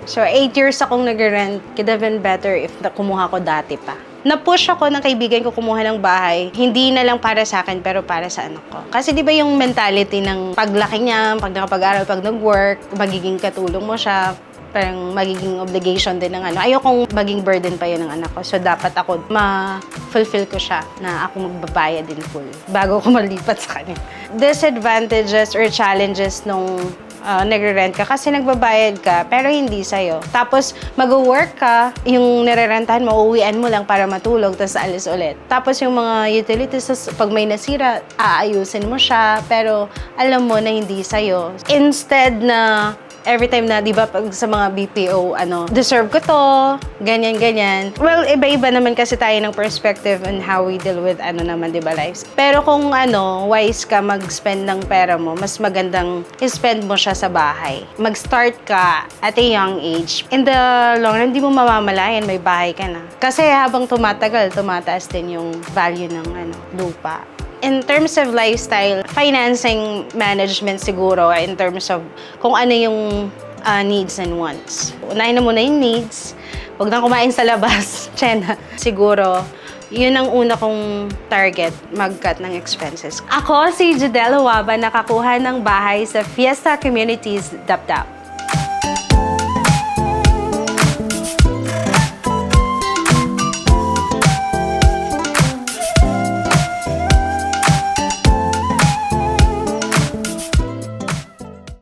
So, 8 years akong nag-rent. Could have been better if kumuha ko dati pa. Na-push ako ng kaibigan ko kumuha ng bahay, hindi na lang para sa akin, pero para sa anak ko. Kasi di ba yung mentality ng paglaki niya, pag nakapag-aral, pag nag-work, magiging katulong mo siya, parang magiging obligation din ng ano. Ayokong maging burden pa yun ng anak ko. So, dapat ako ma-fulfill ko siya na ako magbabayad din full bago ko malipat sa kanya. Disadvantages or challenges nung nagre-rent ka kasi nagbabayad ka pero hindi sa'yo. Tapos mag-work ka, yung nire-rentahan mo, uuwian mo lang para matulog, tapos alis ulit. Tapos yung mga utilities, pag may nasira, aayusin mo siya pero alam mo na hindi sa'yo. Instead na every time na, di ba, pag sa mga BPO, deserve ko to, ganyan. Well, iba-iba naman kasi tayo ng perspective on how we deal with, naman, di ba, lives. Pero kung, wise ka mag-spend ng pera mo, mas magandang i-spend mo siya sa bahay. Mag-start ka at a young age. In the long run, hindi mo mamamalayan, may bahay ka na. Kasi habang tumatagal, tumataas din yung value ng, lupa. In terms of lifestyle, financing management siguro in terms of kung ano yung needs and wants. Unahin na muna yung needs. Huwag nang kumain sa labas. Tsena. Siguro, yun ang una kong target, mag-cut ng expenses. Ako si Judel Huaba, nakakuha ng bahay sa Fiesta Communities, Dapdap.